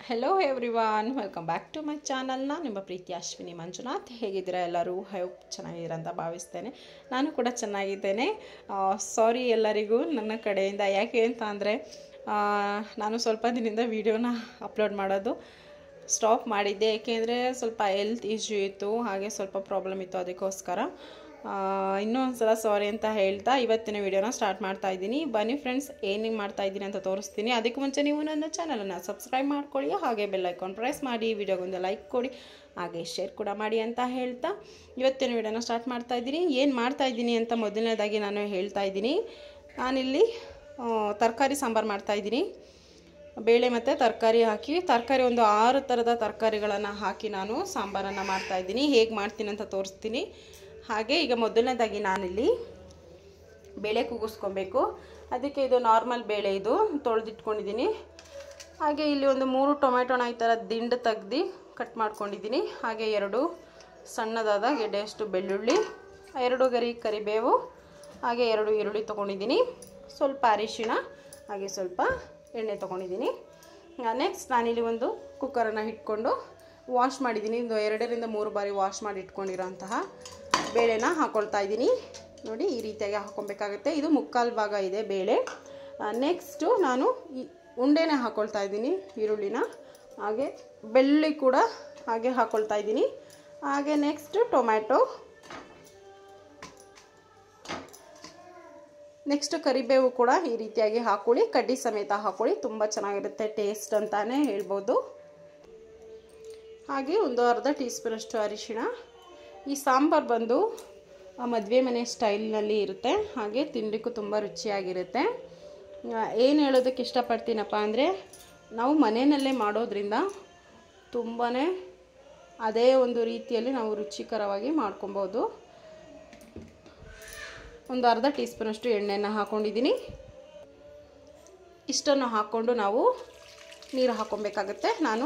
Hello everyone, welcome back to my ಚಾನಲ್ನ ನಿಮ್ಮ ಪ್ರೀತಿ ಅಶ್ವಿನಿ ಮಂಜುನಾಥ್. ಹೇಗಿದ್ದೀರಾ ಎಲ್ಲರೂ? ಹೋಪ್ ಚೆನ್ನಾಗಿದ್ದೀರಾ ಅಂತ ಭಾವಿಸ್ತೇನೆ. ನಾನು ಕೂಡ ಚೆನ್ನಾಗಿದ್ದೇನೆ. ಸಾರಿ ಎಲ್ಲರಿಗೂ ನನ್ನ ಕಡೆಯಿಂದ. ಯಾಕೆ ಅಂತ ಅಂದರೆ ನಾನು ಸ್ವಲ್ಪ ದಿನದಿಂದ ವೀಡಿಯೋನ ಅಪ್ಲೋಡ್ ಮಾಡೋದು ಸ್ಟಾಪ್ ಮಾಡಿದ್ದೆ. ಏಕೆಂದರೆ ಸ್ವಲ್ಪ ಹೆಲ್ತ್ ಇಶ್ಯೂ ಇತ್ತು, ಹಾಗೆ ಸ್ವಲ್ಪ ಪ್ರಾಬ್ಲಮ್ ಇತ್ತು. ಅದಕ್ಕೋಸ್ಕರ ಇನ್ನೂ ಒಂದು ಸಲ ಸಾರಿ ಅಂತ ಹೇಳ್ತಾ ಇವತ್ತಿನ ವೀಡಿಯೋನ ಸ್ಟಾರ್ಟ್ ಮಾಡ್ತಾ ಇದ್ದೀನಿ. ಬನ್ನಿ ಫ್ರೆಂಡ್ಸ್, ಏನೇನು ಮಾಡ್ತಾ ಇದ್ದೀನಿ ಅಂತ ತೋರಿಸ್ತೀನಿ. ಅದಕ್ಕೆ ಮುಂಚೆ ನೀವು ನನ್ನ ಚಾನಲನ್ನು ಸಬ್ಸ್ಕ್ರೈಬ್ ಮಾಡ್ಕೊಳ್ಳಿ, ಹಾಗೆ ಬೆಲ್ ಐಕಾನ್ ಪ್ರೆಸ್ ಮಾಡಿ, ವಿಡಿಯೋಗೊಂದು ಲೈಕ್ ಕೊಡಿ, ಹಾಗೆ ಶೇರ್ ಕೂಡ ಮಾಡಿ ಅಂತ ಹೇಳ್ತಾ ಇವತ್ತಿನ ವೀಡಿಯೋನ ಸ್ಟಾರ್ಟ್ ಮಾಡ್ತಾ ಇದ್ದೀನಿ. ಏನು ಮಾಡ್ತಾ ಇದ್ದೀನಿ ಅಂತ ಮೊದಲನೇದಾಗಿ ನಾನು ಹೇಳ್ತಾ ಇದ್ದೀನಿ. ನಾನಿಲ್ಲಿ ತರಕಾರಿ ಸಾಂಬಾರು ಮಾಡ್ತಾಯಿದ್ದೀನಿ. ಬೇಳೆ ಮತ್ತು ತರಕಾರಿ ಹಾಕಿ, ತರಕಾರಿ ಒಂದು 6 ಥರದ ತರಕಾರಿಗಳನ್ನು ಹಾಕಿ ನಾನು ಸಾಂಬಾರನ್ನು ಮಾಡ್ತಾಯಿದ್ದೀನಿ. ಹೇಗೆ ಮಾಡ್ತೀನಿ ಅಂತ ತೋರಿಸ್ತೀನಿ. ಹಾಗೆ ಈಗ ಮೊದಲನೇದಾಗಿ ನಾನಿಲ್ಲಿ ಬೇಳೆ ಕೂಗಿಸ್ಕೊಬೇಕು. ಅದಕ್ಕೆ ಇದು ನಾರ್ಮಲ್ ಬೇಳೆ, ಇದು ತೊಳೆದಿಟ್ಕೊಂಡಿದ್ದೀನಿ. ಹಾಗೆ ಇಲ್ಲಿ ಒಂದು 3 ಟೊಮೆಟೊನ ಈ ಥರ ದಿಂಡು ತೆಗ್ದು ಕಟ್ ಮಾಡ್ಕೊಂಡಿದ್ದೀನಿ. ಹಾಗೆ 2 ಸಣ್ಣದಾದ ಗೆಡ್ಡೆಯಷ್ಟು ಬೆಳ್ಳುಳ್ಳಿ, 2 ಗರಿ ಕರಿಬೇವು, ಹಾಗೆ 2 ಈರುಳ್ಳಿ ತೊಗೊಂಡಿದ್ದೀನಿ. ಸ್ವಲ್ಪ ಅರಿಶಿಣ, ಹಾಗೆ ಸ್ವಲ್ಪ ಎಣ್ಣೆ ತೊಗೊಂಡಿದ್ದೀನಿ. ನೆಕ್ಸ್ಟ್ ನಾನಿಲ್ಲಿ ಒಂದು ಕುಕ್ಕರನ್ನು ಇಟ್ಕೊಂಡು ವಾಶ್ ಮಾಡಿದ್ದೀನಿ. ಒಂದು 2 ರಿಂದ 3 ಬಾರಿ ವಾಶ್ ಮಾಡಿ ಇಟ್ಕೊಂಡಿರೋಂತಹ ಬೇಳೆನ ಹಾಕ್ಕೊಳ್ತಾ ಇದ್ದೀನಿ. ನೋಡಿ, ಈ ರೀತಿಯಾಗಿ ಹಾಕ್ಕೊಬೇಕಾಗುತ್ತೆ. ಇದು 3/4 ಭಾಗ ಇದೆ ಬೇಳೆ. ನೆಕ್ಸ್ಟು ನಾನು ಈ ಉಂಡೆನೇ ಹಾಕ್ಕೊಳ್ತಾ ಇದ್ದೀನಿ, ಈರುಳ್ಳಿನ. ಹಾಗೆ ಬೆಳ್ಳುಳ್ಳಿ ಕೂಡ ಹಾಗೆ ಹಾಕ್ಕೊಳ್ತಾ ಇದ್ದೀನಿ. ಹಾಗೆ ನೆಕ್ಸ್ಟು ಟೊಮ್ಯಾಟೊ, ನೆಕ್ಸ್ಟ್ ಕರಿಬೇವು ಕೂಡ ಈ ರೀತಿಯಾಗಿ ಹಾಕ್ಕೊಳ್ಳಿ. ಕಡ್ಡಿ ಸಮೇತ ಹಾಕ್ಕೊಳ್ಳಿ, ತುಂಬ ಚೆನ್ನಾಗಿರುತ್ತೆ ಟೇಸ್ಟ್ ಅಂತಾನೆ ಹೇಳ್ಬೋದು. ಹಾಗೆ ಒಂದು ಅರ್ಧ ಟೀ ಸ್ಪೂನಷ್ಟು ಅರಿಶಿಣ. ಈ ಸಾಂಬಾರು ಬಂದು ಮದುವೆ ಮನೆ ಸ್ಟೈಲ್ನಲ್ಲಿ ಇರುತ್ತೆ, ಹಾಗೆ ತಿನ್ನಲಿಕ್ಕೂ ತುಂಬ ರುಚಿಯಾಗಿರುತ್ತೆ. ಏನು ಹೇಳೋದಕ್ಕೆ ಇಷ್ಟಪಡ್ತೀನಪ್ಪ ಅಂದರೆ, ನಾವು ಮನೆಯಲ್ಲೇ ಮಾಡೋದ್ರಿಂದ ತುಂಬಾ ಅದೇ ಒಂದು ರೀತಿಯಲ್ಲಿ ನಾವು ರುಚಿಕರವಾಗಿ ಮಾಡ್ಕೊಬೋದು. ಒಂದು ಅರ್ಧ ಟೀ ಸ್ಪೂನಷ್ಟು ಎಣ್ಣೆಯನ್ನು ಹಾಕ್ಕೊಂಡಿದ್ದೀನಿ. ಇಷ್ಟನ್ನು ಹಾಕ್ಕೊಂಡು ನಾವು ನೀರು ಹಾಕ್ಕೊಬೇಕಾಗುತ್ತೆ. ನಾನು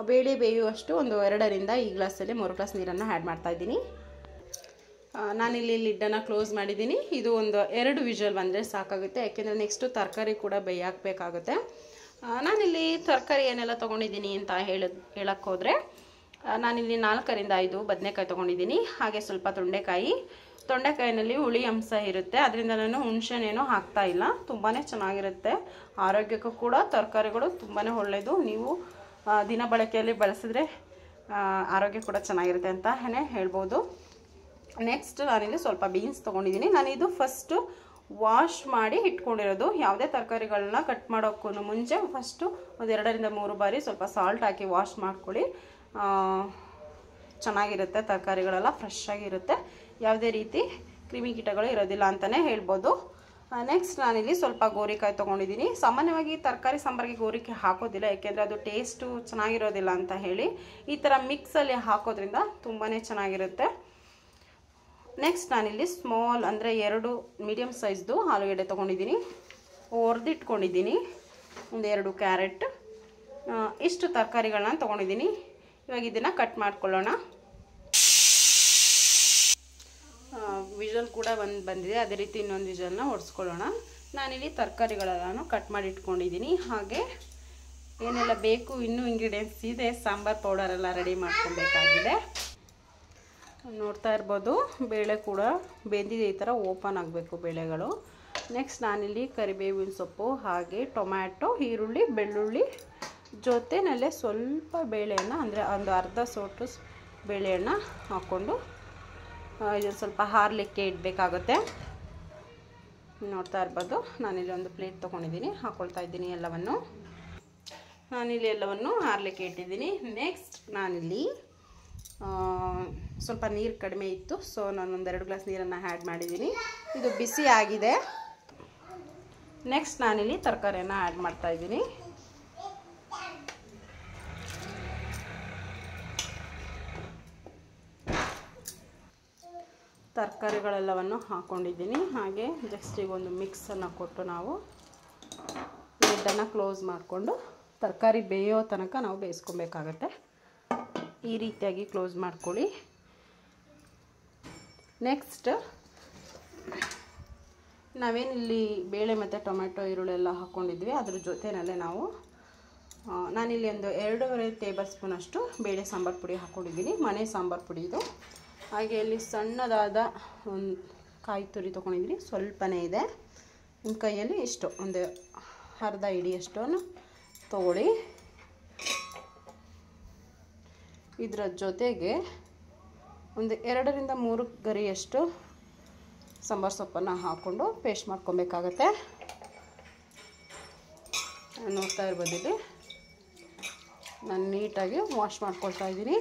ಬೇಳೆ ಬೇಯುವಷ್ಟು ಒಂದು 2 ರಿಂದ ಈ ಗ್ಲಾಸಲ್ಲಿ 3 ಗ್ಲಾಸ್ ನೀರನ್ನು ಆ್ಯಡ್ ಮಾಡ್ತಾಯಿದ್ದೀನಿ. ನಾನಿಲ್ಲಿ ಲಿಡ್ಡನ್ನು ಕ್ಲೋಸ್ ಮಾಡಿದ್ದೀನಿ. ಇದು ಒಂದು 2 ವಿಷಲ್ ಬಂದರೆ ಸಾಕಾಗುತ್ತೆ, ಯಾಕೆಂದರೆ ನೆಕ್ಸ್ಟು ತರಕಾರಿ ಕೂಡ ಬೇಯಾಕಬೇಕಾಗುತ್ತೆ. ನಾನಿಲ್ಲಿ ತರಕಾರಿ ಏನೆಲ್ಲ ತೊಗೊಂಡಿದ್ದೀನಿ ಅಂತ ಹೇಳಕ್ಕೆ ಹೋದರೆ, ನಾನಿಲ್ಲಿ 4 ರಿಂದ 5 ಬದನೆಕಾಯಿ ತೊಗೊಂಡಿದ್ದೀನಿ. ಹಾಗೆ ಸ್ವಲ್ಪ ತೊಂಡೆಕಾಯಿನಲ್ಲಿ ಹುಳಿ ಅಂಶ ಇರುತ್ತೆ, ಅದರಿಂದ ನಾನು ಹುಣಸೆನೇನೋ ಹಾಕ್ತಾ ಇಲ್ಲ. ತುಂಬಾ ಚೆನ್ನಾಗಿರುತ್ತೆ, ಆರೋಗ್ಯಕ್ಕೂ ಕೂಡ ತರಕಾರಿಗಳು ತುಂಬಾ ಒಳ್ಳೆಯದು. ನೀವು ದಿನ ಬಳಕೆಯಲ್ಲಿ ಬಳಸಿದ್ರೆ ಆರೋಗ್ಯ ಕೂಡ ಚೆನ್ನಾಗಿರುತ್ತೆ ಅಂತ ಹೇಳ್ಬೋದು. ನೆಕ್ಸ್ಟ್ ನಾನಿಲ್ಲಿ ಸ್ವಲ್ಪ ಬೀನ್ಸ್ ತೊಗೊಂಡಿದ್ದೀನಿ. ನಾನಿದು ಫಸ್ಟು ವಾಶ್ ಮಾಡಿ ಇಟ್ಕೊಂಡಿರೋದು. ಯಾವುದೇ ತರಕಾರಿಗಳನ್ನ ಕಟ್ ಮಾಡೋಕ್ಕೂ ಮುಂಚೆ ಫಸ್ಟು ಒಂದು 2 ರಿಂದ 3 ಬಾರಿ ಸ್ವಲ್ಪ ಸಾಲ್ಟ್ ಹಾಕಿ ವಾಶ್ ಮಾಡ್ಕೊಳ್ಳಿ. ಚೆನ್ನಾಗಿರುತ್ತೆ, ತರಕಾರಿಗಳೆಲ್ಲ ಫ್ರೆಶ್ ಆಗಿರುತ್ತೆ, ಯಾವುದೇ ರೀತಿ ಕ್ರಿಮಿಕೀಟಗಳು ಇರೋದಿಲ್ಲ ಅಂತಲೇ ಹೇಳ್ಬೋದು. ನೆಕ್ಸ್ಟ್ ನಾನಿಲ್ಲಿ ಸ್ವಲ್ಪ ಗೋರಿಕಾಯಿ ತೊಗೊಂಡಿದ್ದೀನಿ. ಸಾಮಾನ್ಯವಾಗಿ ತರಕಾರಿ ಸಾಂಬಾರಿಗೆ ಗೋರಿಕಾಯಿ ಹಾಕೋದಿಲ್ಲ, ಏಕೆಂದರೆ ಅದು ಟೇಸ್ಟು ಚೆನ್ನಾಗಿರೋದಿಲ್ಲ ಅಂತ ಹೇಳಿ. ಈ ಥರ ಮಿಕ್ಸಲ್ಲಿ ಹಾಕೋದ್ರಿಂದ ತುಂಬಾ ಚೆನ್ನಾಗಿರುತ್ತೆ. ನೆಕ್ಸ್ಟ್ ನಾನಿಲ್ಲಿ ಸ್ಮಾಲ್ ಅಂದರೆ 2 ಮೀಡಿಯಮ್ ಸೈಜ್ದು ಆಲೂಗಡ್ಡೆ ತೊಗೊಂಡಿದ್ದೀನಿ, ಹುರಿದಿಟ್ಕೊಂಡಿದ್ದೀನಿ. ಒಂದು 2 ಕ್ಯಾರೆಟ್, ಇಷ್ಟು ತರಕಾರಿಗಳನ್ನ ತೊಗೊಂಡಿದ್ದೀನಿ. ಇವಾಗ ಇದನ್ನು ಕಟ್ ಮಾಡ್ಕೊಳ್ಳೋಣ. ವಿಷಲ್ ಕೂಡ ಬಂದಿದೆ, ಅದೇ ರೀತಿ ಇನ್ನೊಂದು ವಿಷಲ್ನ ಹೊಡೆಸ್ಕೊಳ್ಳೋಣ. ನಾನಿಲ್ಲಿ ತರಕಾರಿಗಳೆಲ್ಲನೂ ಕಟ್ ಮಾಡಿ ಇಟ್ಕೊಂಡಿದ್ದೀನಿ. ಹಾಗೆ ಏನೆಲ್ಲ ಬೇಕು ಇನ್ನೂ ಇಂಗ್ರೀಡಿಯೆಂಟ್ಸ್ ಇದೆ. ಸಾಂಬಾರು ಪೌಡರೆಲ್ಲ ರೆಡಿ ಮಾಡ್ಕೊಬೇಕಾಗಿದೆ. ನೋಡ್ತಾ ಇರ್ಬೋದು, ಬೇಳೆ ಕೂಡ ಬೆಂದಿದೆ, ಈ ಥರ ಓಪನ್ ಆಗಬೇಕು ಬೇಳೆಗಳು. ನೆಕ್ಸ್ಟ್ ನಾನಿಲ್ಲಿ ಕರಿಬೇವಿನ ಸೊಪ್ಪು, ಹಾಗೆ ಟೊಮ್ಯಾಟೊ, ಈರುಳ್ಳಿ, ಬೆಳ್ಳುಳ್ಳಿ ಜೊತೆಯಲ್ಲೇ ಸ್ವಲ್ಪ ಬೇಳೆಯನ್ನು, ಅಂದರೆ ಒಂದು ಅರ್ಧ ಸೋಟು ಬೇಳೆಯನ್ನು ಹಾಕ್ಕೊಂಡು ಇದನ್ನು ಸ್ವಲ್ಪ ಹಾರಲಿಕ್ಕೆ ಇಡಬೇಕಾಗುತ್ತೆ. ನೋಡ್ತಾ ಇರ್ಬೋದು, ನಾನಿಲ್ಲಿ ಒಂದು ಪ್ಲೇಟ್ ತೊಗೊಂಡಿದ್ದೀನಿ, ಹಾಕ್ಕೊಳ್ತಾ ಇದ್ದೀನಿ ಎಲ್ಲವನ್ನು. ನಾನಿಲ್ಲಿ ಎಲ್ಲವನ್ನು ಹಾರಲಿಕ್ಕೆ ಇಟ್ಟಿದ್ದೀನಿ. ನೆಕ್ಸ್ಟ್ ನಾನಿಲ್ಲಿ ಸ್ವಲ್ಪ ನೀರು ಕಡಿಮೆ ಇತ್ತು, ಸೊ ನಾನೊಂದು 2 ಗ್ಲಾಸ್ ನೀರನ್ನು ಆ್ಯಡ್ ಮಾಡಿದ್ದೀನಿ. ಇದು ಬಿಸಿ ಆಗಿದೆ. ನೆಕ್ಸ್ಟ್ ನಾನಿಲ್ಲಿ ತರಕಾರಿಯನ್ನು ಆ್ಯಡ್ ಮಾಡ್ತಾಯಿದ್ದೀನಿ. ತರಕಾರಿಗಳೆಲ್ಲವನ್ನು ಹಾಕ್ಕೊಂಡಿದ್ದೀನಿ. ಹಾಗೆ ಜಸ್ಟಿಗೆ ಒಂದು ಮಿಕ್ಸನ್ನು ಕೊಟ್ಟು ನಾವು ಲಿಡ್ಡನ್ನು ಕ್ಲೋಸ್ ಮಾಡಿಕೊಂಡು ತರಕಾರಿ ಬೇಯೋ ತನಕ ನಾವು ಬೇಯಿಸ್ಕೊಬೇಕಾಗತ್ತೆ. ಈ ರೀತಿಯಾಗಿ ಕ್ಲೋಸ್ ಮಾಡ್ಕೊಳ್ಳಿ. ನೆಕ್ಸ್ಟ್ ನಾವೇನಿಲ್ಲಿ ಬೇಳೆ ಮತ್ತು ಟೊಮೆಟೊ ಈರುಳ್ಳಿ ಎಲ್ಲ ಹಾಕ್ಕೊಂಡಿದ್ವಿ, ಅದ್ರ ಜೊತೆಯಲ್ಲೇ ನಾವು ನಾನಿಲ್ಲಿ ಒಂದು 2.5 ಟೇಬಲ್ ಸ್ಪೂನಷ್ಟು ಬೇಳೆ ಸಾಂಬಾರು ಪುಡಿ ಹಾಕ್ಕೊಂಡಿದ್ದೀನಿ, ಮನೆ ಸಾಂಬಾರು ಪುಡಿ ಇದು. ಹಾಗೆ ಇಲ್ಲಿ ಸಣ್ಣದಾದ ಒಂದು ಕಾಯಿ ತುರಿ ತೊಗೊಂಡಿದ್ದೀನಿ, ಸ್ವಲ್ಪನೇ ಇದೆ. ನಿಮ್ಮ ಕೈಯಲ್ಲಿ ಇಷ್ಟು ಒಂದು ಅರ್ಧ ಹಿಡಿಯಷ್ಟನ್ನು ತೊಗೊಳ್ಳಿ. ಇದರ ಜೊತೆಗೆ ಒಂದು 2ರಿಂದ 3 ಗರಿಯಷ್ಟು ಸಾಂಬಾರು ಸೊಪ್ಪನ್ನು ಹಾಕ್ಕೊಂಡು ಪೇಸ್ಟ್ ಮಾಡ್ಕೊಬೇಕಾಗತ್ತೆ. ನೋಡ್ತಾ ಇರ್ಬೋದು, ಇಲ್ಲಿ ನಾನು ನೀಟಾಗಿ ವಾಶ್ ಮಾಡ್ಕೊಳ್ತಾ ಇದ್ದೀನಿ.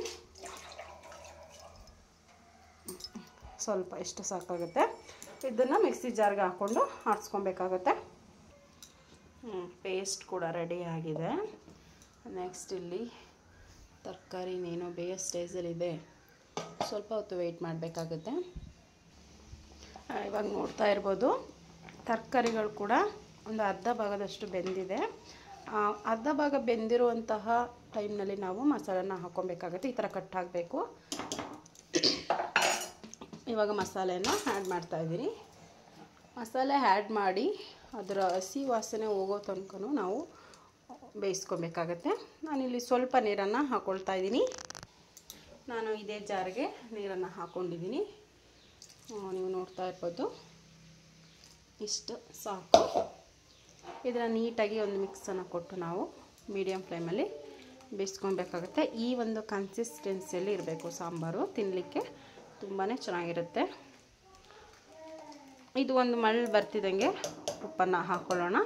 ಸ್ವಲ್ಪ ಎಷ್ಟು ಸಾಕಾಗುತ್ತೆ. ಇದನ್ನು ಮಿಕ್ಸಿ ಜಾರ್ಗೆ ಹಾಕ್ಕೊಂಡು ಆಡಿಸ್ಕೊಬೇಕಾಗತ್ತೆ. ಪೇಸ್ಟ್ ಕೂಡ ರೆಡಿ ಆಗಿದೆ. ನೆಕ್ಸ್ಟ್ ಇಲ್ಲಿ ತರಕಾರಿ ನೀನು ಬೇಯೋ ಸ್ಟೇಜಲ್ಲಿದೆ, ಸ್ವಲ್ಪ ಹೊತ್ತು ವೆಯ್ಟ್ ಮಾಡಬೇಕಾಗುತ್ತೆ. ಇವಾಗ ನೋಡ್ತಾ ಇರ್ಬೋದು, ತರಕಾರಿಗಳು ಕೂಡ ಒಂದು ಅರ್ಧ ಭಾಗದಷ್ಟು ಬೆಂದಿದೆ. ಅರ್ಧ ಭಾಗ ಬೆಂದಿರುವಂತಹ ಟೈಮ್ನಲ್ಲಿ ನಾವು ಮಸಾಲೆನ ಹಾಕ್ಕೊಬೇಕಾಗುತ್ತೆ. ಈ ಥರ ಕಟ್ ಹಾಕಬೇಕು. ಇವಾಗ ಮಸಾಲೆನ ಆ್ಯಡ್ ಮಾಡ್ತಾಯಿದ್ದೀನಿ. ಮಸಾಲೆ ಆ್ಯಡ್ ಮಾಡಿ ಅದರ ಹಸಿ ವಾಸನೆ ಹೋಗೋ ತನಕ ನಾವು ಬೇಯಿಸ್ಕೊಬೇಕಾಗತ್ತೆ. ನಾನಿಲ್ಲಿ ಸ್ವಲ್ಪ ನೀರನ್ನು ಹಾಕ್ಕೊಳ್ತಾ ಇದ್ದೀನಿ. ನಾನು ಇದೇ ಜಾರಿಗೆ ನೀರನ್ನು ಹಾಕ್ಕೊಂಡಿದ್ದೀನಿ. ನೀವು ನೋಡ್ತಾ ಇರ್ಬೋದು, ಇಷ್ಟು ಸಾಕು. ಇದನ್ನು ನೀಟಾಗಿ ಒಂದು ಮಿಕ್ಸನ್ನು ಕೊಟ್ಟು ನಾವು ಮೀಡಿಯಮ್ ಫ್ಲೇಮಲ್ಲಿ ಬೇಯಿಸ್ಕೊಬೇಕಾಗುತ್ತೆ. ಈ ಒಂದು ಕನ್ಸಿಸ್ಟೆನ್ಸಿಯಲ್ಲಿ ಇರಬೇಕು ಸಾಂಬಾರು, ತಿನ್ನಲಿಕ್ಕೆ ತುಂಬಾ ಚೆನ್ನಾಗಿರುತ್ತೆ. ಇದು ಒಂದು ಮಳ್ಳು ಬರ್ತಿದ್ದಂಗೆ ಉಪ್ಪನ್ನು ಹಾಕ್ಕೊಳ್ಳೋಣ.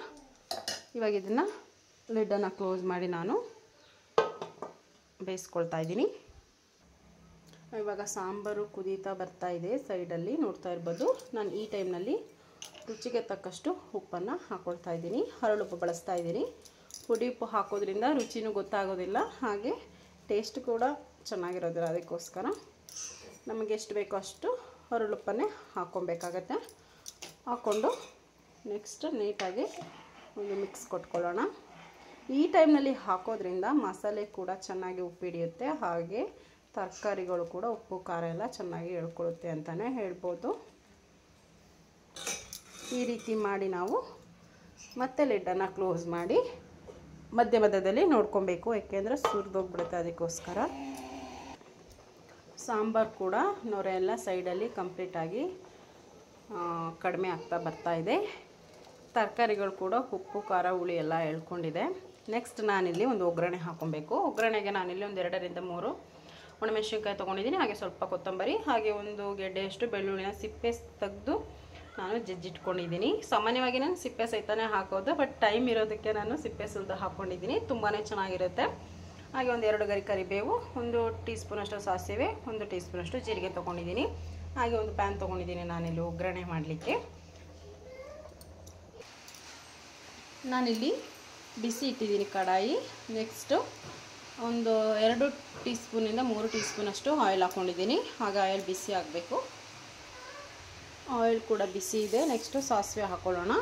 ಇವಾಗ ಇದನ್ನು ಲಿಡ್ಡನ್ನು ಕ್ಲೋಸ್ ಮಾಡಿ ನಾನು ಬೇಯಿಸ್ಕೊಳ್ತಾ ಇದ್ದೀನಿ. ಇವಾಗ ಸಾಂಬಾರು ಕುದೀತಾ ಬರ್ತಾ ಇದೆ. ಸೈಡಲ್ಲಿ ನೋಡ್ತಾ ಇರ್ಬೋದು, ನಾನು ಈ ಟೈಮ್ನಲ್ಲಿ ರುಚಿಗೆ ತಕ್ಕಷ್ಟು ಉಪ್ಪನ್ನು ಹಾಕ್ಕೊಳ್ತಾ ಇದ್ದೀನಿ. ಹರಳುಪ್ಪು ಬಳಸ್ತಾ ಇದ್ದೀನಿ. ಪುಡಿ ಉಪ್ಪು ಹಾಕೋದ್ರಿಂದ ರುಚಿನೂ ಗೊತ್ತಾಗೋದಿಲ್ಲ, ಹಾಗೆ ಟೇಸ್ಟ್ ಕೂಡ ಚೆನ್ನಾಗಿರೋದಿಲ್ಲ. ಅದಕ್ಕೋಸ್ಕರ ನಮಗೆ ಎಷ್ಟು ಬೇಕೋ ಅಷ್ಟು ಹರಳುಪ್ಪನ್ನೇ ಹಾಕ್ಕೊಬೇಕಾಗತ್ತೆ. ಹಾಕ್ಕೊಂಡು ನೆಕ್ಸ್ಟ್ ನೀಟಾಗಿ ಒಂದು ಮಿಕ್ಸ್ ಕೊಟ್ಕೊಳ್ಳೋಣ. ಈ ಟೈಮ್ನಲ್ಲಿ ಹಾಕೋದ್ರಿಂದ ಮಸಾಲೆ ಕೂಡ ಚೆನ್ನಾಗಿ ಉಪ್ಪು ಹಿಡಿಯುತ್ತೆ, ಹಾಗೆ ತರಕಾರಿಗಳು ಕೂಡ ಉಪ್ಪು ಖಾರ ಎಲ್ಲ ಚೆನ್ನಾಗಿ ಎಳ್ಕೊಳ್ಳುತ್ತೆ ಅಂತಲೇ ಹೇಳ್ಬೋದು. ಈ ರೀತಿ ಮಾಡಿ ನಾವು ಮತ್ತೆ ಲಿಡ್ಡನ್ನು ಕ್ಲೋಸ್ ಮಾಡಿ ಮಧ್ಯ ಮಧ್ಯದಲ್ಲಿ ನೋಡ್ಕೊಬೇಕು, ಏಕೆಂದರೆ ಸುರಿದೋಗ್ಬಿಡುತ್ತೆ. ಅದಕ್ಕೋಸ್ಕರ ಸಾಂಬಾರು ಕೂಡ ನೊರೆ ಎಲ್ಲ ಸೈಡಲ್ಲಿ ಕಂಪ್ಲೀಟಾಗಿ ಕಡಿಮೆ ಆಗ್ತಾ ಬರ್ತಾ ಇದೆ. ತರಕಾರಿಗಳು ಕೂಡ ಉಪ್ಪು ಖಾರ ಹುಳಿ ಎಲ್ಲ ಎಳ್ಕೊಂಡಿದೆ. ನೆಕ್ಸ್ಟ್ ನಾನಿಲ್ಲಿ ಒಂದು ಒಗ್ಗರಣೆ ಹಾಕ್ಕೊಬೇಕು. ಒಗ್ಗರಣೆಗೆ ನಾನಿಲ್ಲಿ ಒಂದು 2ರಿಂದ 3 ಒಣಮೆಣಸಿನ್ಕಾಯಿ ತೊಗೊಂಡಿದ್ದೀನಿ, ಹಾಗೆ ಸ್ವಲ್ಪ ಕೊತ್ತಂಬರಿ, ಹಾಗೆ ಒಂದು ಗೆಡ್ಡೆಯಷ್ಟು ಬೆಳ್ಳುಳ್ಳಿನ ಸಿಪ್ಪೆ ತೆಗೆದು ನಾನು ಜಜ್ಜಿಟ್ಕೊಂಡಿದ್ದೀನಿ. ಸಾಮಾನ್ಯವಾಗಿ ನಾನು ಸಿಪ್ಪೆ ಸಹಿತನೇ ಹಾಕೋದು, ಬಟ್ ಟೈಮ್ ಇರೋದಕ್ಕೆ ನಾನು ಸಿಪ್ಪೆ ಸುಲಿದು ಹಾಕ್ಕೊಂಡಿದ್ದೀನಿ. ತುಂಬಾ ಚೆನ್ನಾಗಿರುತ್ತೆ. ಹಾಗೆ ಒಂದು 2 ಗರಿ ಕರಿಬೇವು, 1 ಟೀ ಸ್ಪೂನಷ್ಟು ಸಾಸಿವೆ, 1 ಟೀ ಸ್ಪೂನಷ್ಟು ಜೀರಿಗೆ ತೊಗೊಂಡಿದ್ದೀನಿ. ಹಾಗೆ ಒಂದು ಪ್ಯಾನ್ ತೊಗೊಂಡಿದ್ದೀನಿ ನಾನಿಲ್ಲಿ ಒಗ್ಗರಣೆ ಮಾಡಲಿಕ್ಕೆ. ನಾನಿಲ್ಲಿ ಬಿಸಿ ಇಟ್ಟಿದ್ದೀನಿ ಕಡಾಯಿ. ನೆಕ್ಸ್ಟು ಒಂದು 2 ಟೀ ಸ್ಪೂನಿಂದ 3 ಟೀ ಸ್ಪೂನಷ್ಟು ಆಯಿಲ್ ಹಾಕ್ಕೊಂಡಿದ್ದೀನಿ. ಹಾಗೆ ಆಯಿಲ್ ಬಿಸಿ ಆಗಬೇಕು. ಆಯಿಲ್ ಕೂಡ ಬಿಸಿ ಇದೆ. ನೆಕ್ಸ್ಟು ಸಾಸಿವೆ ಹಾಕ್ಕೊಳ್ಳೋಣ.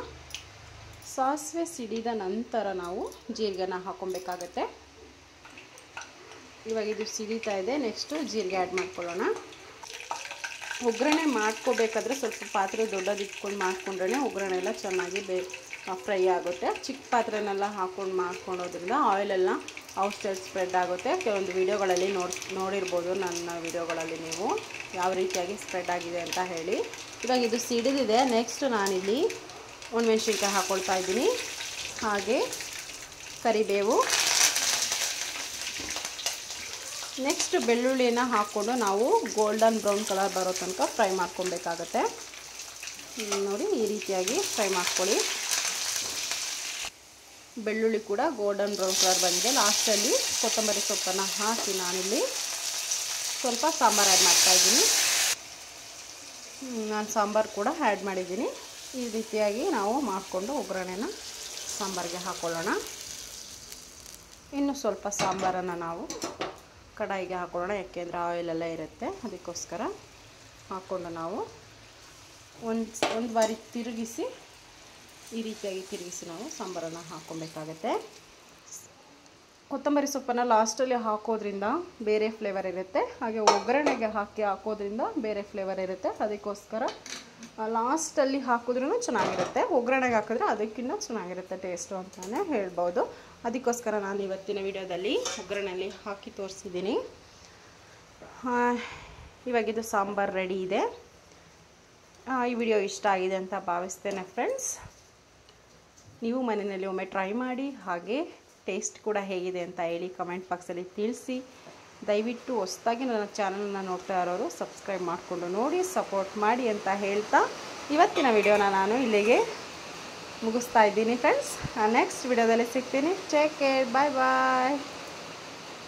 ಸಾಸಿವೆ ಸಿಡಿದ ನಂತರ ನಾವು ಜೀರಿಗೆನ ಹಾಕ್ಕೊಬೇಕಾಗತ್ತೆ. ಇವಾಗ ಇದು ಸಿಡಿತಾ ಇದೆ. ನೆಕ್ಸ್ಟು ಜೀರಿಗೆ ಆ್ಯಡ್ ಮಾಡ್ಕೊಳ್ಳೋಣ. ಒಗ್ಗರಣೆ ಮಾಡ್ಕೋಬೇಕಾದ್ರೆ ಸ್ವಲ್ಪ ಪಾತ್ರೆ ದೊಡ್ಡದಿಟ್ಕೊಂಡು ಮಾಡ್ಕೊಂಡ್ರೆ ಒಗ್ಗರಣೆ ಎಲ್ಲ ಚೆನ್ನಾಗಿ ಫ್ರೈ ಆಗುತ್ತೆ. ಚಿಕ್ಕ ಪಾತ್ರೆನೆಲ್ಲ ಹಾಕ್ಕೊಂಡು ಮಾಡ್ಕೊಳೋದ್ರಿಂದ ಆಯಿಲೆಲ್ಲ ಔಟ್ಸೈಡ್ ಸ್ಪ್ರೆಡ್ ಆಗುತ್ತೆ. ಕೆಲವೊಂದು ವೀಡಿಯೋಗಳಲ್ಲಿ ನೋಡಿರ್ಬೋದು ನನ್ನ ವೀಡಿಯೋಗಳಲ್ಲಿ ನೀವು ಯಾವ ರೀತಿಯಾಗಿ ಸ್ಪ್ರೆಡ್ ಆಗಿದೆ ಅಂತ ಹೇಳಿ. ಇವಾಗ ಇದು ಸಿಡಿದಿದೆ. ನೆಕ್ಸ್ಟ್ ನಾನಿಲ್ಲಿ ಒಣಮೆಣಸಿನ್ಕಾಯಿ ಹಾಕ್ಕೊಳ್ತಾ ಇದ್ದೀನಿ, ಹಾಗೆ ಕರಿಬೇವು. ನೆಕ್ಸ್ಟ್ ಬೆಳ್ಳುಳ್ಳಿನ ಹಾಕ್ಕೊಂಡು ನಾವು ಗೋಲ್ಡನ್ ಬ್ರೌನ್ ಕಲರ್ ಬರೋ ತನಕ ಫ್ರೈ ಮಾಡ್ಕೊಬೇಕಾಗತ್ತೆ. ನೋಡಿ, ಈ ರೀತಿಯಾಗಿ ಫ್ರೈ ಮಾಡ್ಕೊಳ್ಳಿ. ಬೆಳ್ಳುಳ್ಳಿ ಕೂಡ ಗೋಲ್ಡನ್ ಬ್ರೌನ್ ಕಲರ್ ಬಂದಿದೆ. ಲಾಸ್ಟಲ್ಲಿ ಕೊತ್ತಂಬರಿ ಸೊಪ್ಪನ್ನು ಹಾಕಿ ನಾನಿಲ್ಲಿ ಸ್ವಲ್ಪ ಸಾಂಬಾರು ಆ್ಯಡ್ ಮಾಡ್ತಾಯಿದ್ದೀನಿ. ನಾನು ಸಾಂಬಾರು ಕೂಡ ಆ್ಯಡ್ ಮಾಡಿದ್ದೀನಿ. ಈ ರೀತಿಯಾಗಿ ನಾವು ಮಾಡಿಕೊಂಡು ಒಗ್ಗರಣೆನ ಸಾಂಬಾರಿಗೆ ಹಾಕ್ಕೊಳ್ಳೋಣ. ಇನ್ನು ಸ್ವಲ್ಪ ಸಾಂಬಾರನ್ನು ನಾವು ಕಡಾಯಿಗೆ ಹಾಕ್ಕೊಳ್ಳೋಣ, ಯಾಕೆಂದರೆ ಆಯಿಲೆಲ್ಲ ಇರುತ್ತೆ. ಅದಕ್ಕೋಸ್ಕರ ಹಾಕ್ಕೊಂಡು ನಾವು ಒಂದು ಬಾರಿ ತಿರುಗಿಸಿ, ಈ ರೀತಿಯಾಗಿ ತಿರುಗಿಸಿ ನಾವು ಸಾಂಬಾರನ್ನು ಹಾಕ್ಕೊಬೇಕಾಗತ್ತೆ. ಕೊತ್ತಂಬರಿ ಸೊಪ್ಪನ್ನು ಲಾಸ್ಟಲ್ಲಿ ಹಾಕೋದ್ರಿಂದ ಬೇರೆ ಫ್ಲೇವರ್ ಇರುತ್ತೆ, ಹಾಗೆ ಒಗ್ಗರಣೆಗೆ ಹಾಕೋದ್ರಿಂದ ಬೇರೆ ಫ್ಲೇವರ್ ಇರುತ್ತೆ. ಅದಕ್ಕೋಸ್ಕರ ಲಾಸ್ಟಲ್ಲಿ ಹಾಕಿದ್ರೂ ಚೆನ್ನಾಗಿರುತ್ತೆ. ಒಗ್ಗರಣೆಗೆ ಹಾಕಿದ್ರೆ ಅದಕ್ಕಿಂತ ಚೆನ್ನಾಗಿರುತ್ತೆ ಟೇಸ್ಟು ಅಂತಲೇ ಹೇಳ್ಬೋದು. ಅದಕ್ಕೋಸ್ಕರ ನಾನು ಇವತ್ತಿನ ವಿಡಿಯೋದಲ್ಲಿ ಒಗ್ಗರಣೆಯಲ್ಲಿ ಹಾಕಿ ತೋರಿಸಿದ್ದೀನಿ. ಇವಾಗಿದು ಸಾಂಬಾರು ರೆಡಿ ಇದೆ. ಈ ವಿಡಿಯೋ ಇಷ್ಟ ಆಗಿದೆ ಅಂತ ಭಾವಿಸ್ತೇನೆ ಫ್ರೆಂಡ್ಸ್. ನೀವು ಮನೆಯಲ್ಲಿ ಒಮ್ಮೆ ಟ್ರೈ ಮಾಡಿ, ಹಾಗೆ ಟೇಸ್ಟ್ ಕೂಡ ಹೇಗಿದೆ ಅಂತ ಹೇಳಿ ಕಮೆಂಟ್ ಬಾಕ್ಸಲ್ಲಿ ತಿಳಿಸಿ. ದಯವಿಟ್ಟು ಹೊಸದಾಗಿ ನನ್ನ ಚಾನಲನ್ನು ನೋಡ್ತಾ ಇರೋರು ಸಬ್ಸ್ಕ್ರೈಬ್ ಮಾಡಿಕೊಂಡು ನೋಡಿ, ಸಪೋರ್ಟ್ ಮಾಡಿ ಅಂತ ಹೇಳ್ತಾ ಇವತ್ತಿನ ವಿಡಿಯೋನ ನಾನು ಇಲ್ಲಿಗೆ ಮುಗಿಸ್ತಾ ಇದ್ದೀನಿ ಫ್ರೆಂಡ್ಸ್. ನೆಕ್ಸ್ಟ್ ವಿಡಿಯೋದಲ್ಲಿ ಸಿಗ್ತೀನಿ. ಟೇಕ್ ಕೇರ್, ಬಾಯ್ ಬಾಯ್.